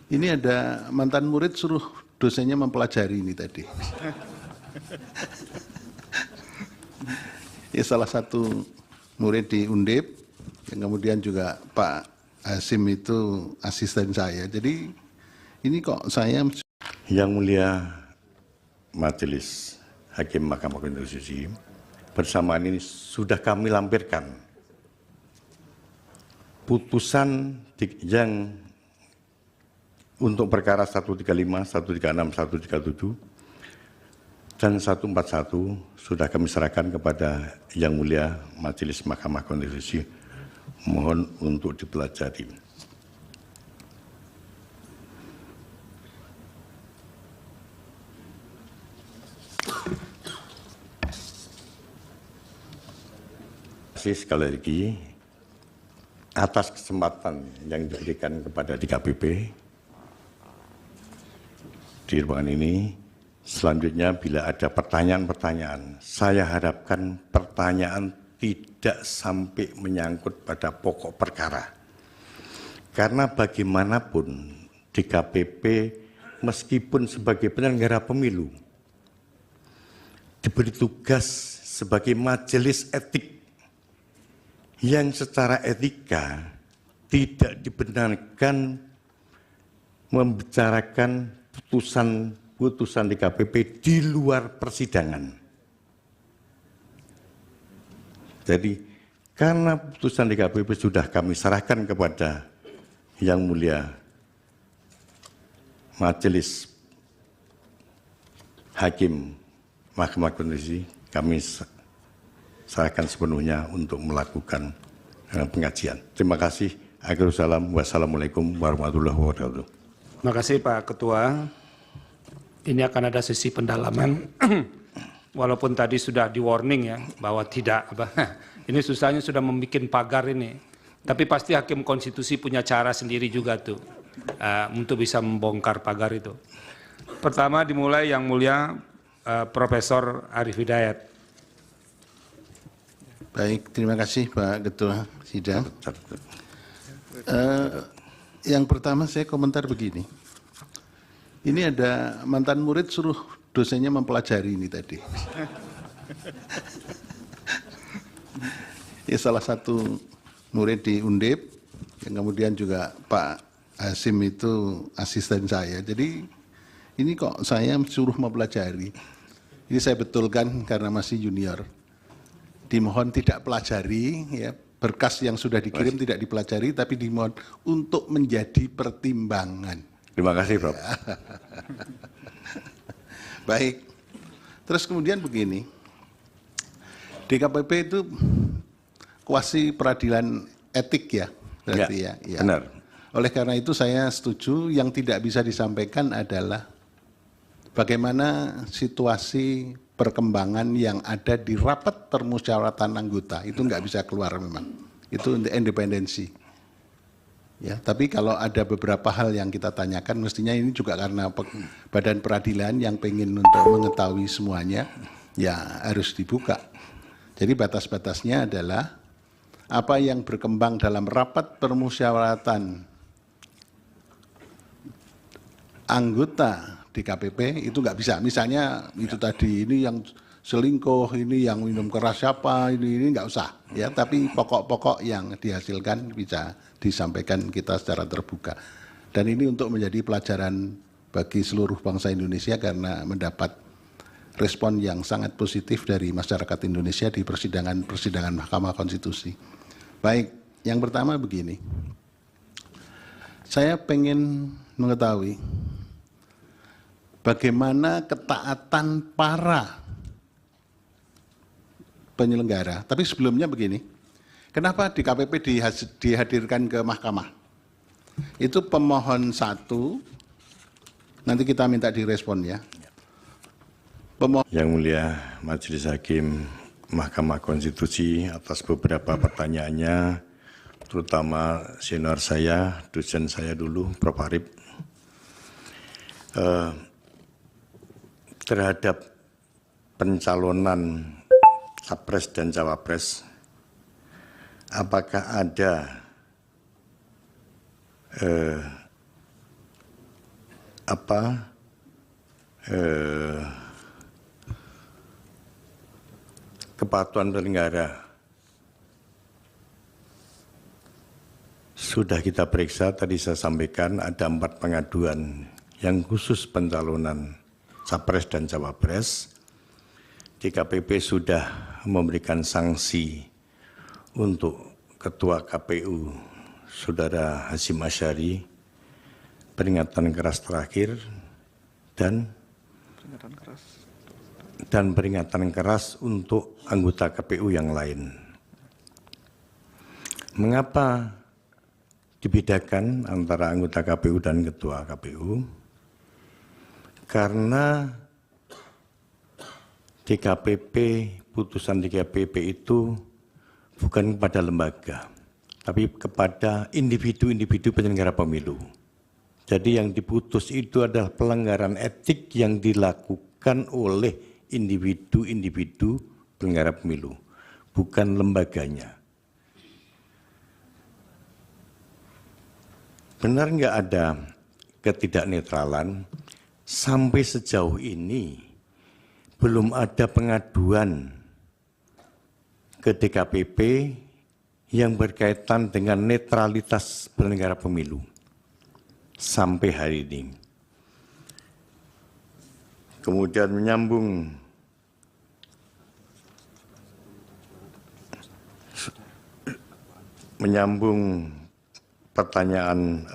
Ini ada mantan murid suruh dosennya mempelajari ini tadi. Ya, salah satu murid di Undip, yang kemudian juga Pak Hasim itu asisten saya. Jadi ini kok saya... Yang Mulia Majelis Hakim Mahkamah Konstitusi, bersamaan ini sudah kami lampirkan putusan yang untuk perkara 135, 136, 137, dan 141 sudah kami serahkan kepada Yang Mulia Majelis Mahkamah Konstitusi. Mohon untuk dipelajari. Terima kasih sekali lagi atas kesempatan yang diberikan kepada DKPP di ruangan ini. Selanjutnya bila ada pertanyaan-pertanyaan, saya harapkan pertanyaan tidak sampai menyangkut pada pokok perkara. Karena bagaimanapun DKPP meskipun sebagai penyelenggara pemilu diberi tugas sebagai majelis etik yang secara etika tidak dibenarkan membicarakan putusan DKPP di luar persidangan. Jadi karena putusan DKPP sudah kami serahkan kepada Yang Mulia Majelis Hakim Mahkamah Konstitusi, kami serahkan sepenuhnya untuk melakukan pengajian. Terima kasih. Wassalamualaikum warahmatullahi wabarakatuh. Terima kasih Pak Ketua. Ini akan ada sesi pendalaman. Walaupun tadi sudah di warning ya bahwa tidak. Ini susahnya sudah membuat pagar ini. Tapi pasti Hakim Konstitusi punya cara sendiri juga tuh untuk bisa membongkar pagar itu. Pertama dimulai Yang Mulia Profesor Arief Hidayat. Baik, terima kasih Pak Ketua Sidang. Yang pertama saya komentar begini. Ini ada mantan murid suruh dosennya mempelajari ini tadi. Ya, salah satu murid di Undip, yang kemudian juga Pak Hasim itu asisten saya. Jadi ini kok saya suruh mempelajari. Ini saya betulkan karena masih junior. Dimohon tidak pelajari, ya, berkas yang sudah dikirim tidak dipelajari, tapi dimohon untuk menjadi pertimbangan. Terima kasih, Prof. Baik. Terus kemudian begini, DKPP itu kuasi peradilan etik ya, berarti ya. Benar. Oleh karena itu saya setuju yang tidak bisa disampaikan adalah bagaimana situasi perkembangan yang ada di rapat permusyawaratan anggota. Itu nggak bisa keluar memang. Itu independensi. Ya, tapi kalau ada beberapa hal yang kita tanyakan, mestinya ini juga karena badan peradilan yang pengen untuk mengetahui semuanya, ya harus dibuka. Jadi batas-batasnya adalah apa yang berkembang dalam rapat permusyawaratan anggota DKPP itu nggak bisa. Misalnya itu tadi ini yang selingkuh, ini yang minum keras siapa, ini nggak usah. Ya, tapi pokok-pokok yang dihasilkan bisa disampaikan kita secara terbuka. Dan ini untuk menjadi pelajaran bagi seluruh bangsa Indonesia karena mendapat respon yang sangat positif dari masyarakat Indonesia di persidangan Mahkamah Konstitusi. Baik, yang pertama begini. Saya pengen mengetahui bagaimana ketaatan para penyelenggara. Tapi sebelumnya begini, kenapa DKPP dihadirkan ke mahkamah? Itu pemohon satu, nanti kita minta direspon ya. Yang Mulia Majelis Hakim Mahkamah Konstitusi atas beberapa pertanyaannya, terutama senior saya, dosen saya dulu, Prof. Arief, terhadap pencalonan Capres dan Cawapres, apakah ada kepatuhan penyelenggara sudah kita periksa. Tadi saya sampaikan ada 4 pengaduan yang khusus pencalonan capres dan cawapres. DKPP sudah memberikan sanksi untuk Ketua KPU Saudara Hasyim Asyari, peringatan keras terakhir, dan peringatan keras untuk anggota KPU yang lain. Mengapa dibedakan antara anggota KPU dan Ketua KPU? Karena DKPP, putusan DKPP itu bukan kepada lembaga, tapi kepada individu-individu penyelenggara pemilu. Jadi yang diputus itu adalah pelanggaran etik yang dilakukan oleh individu-individu penyelenggara pemilu, bukan lembaganya. Benar nggak ada ketidaknetralan? Sampai sejauh ini belum ada pengaduan ke DKPP yang berkaitan dengan netralitas penyelenggara pemilu sampai hari ini. Kemudian menyambung pertanyaan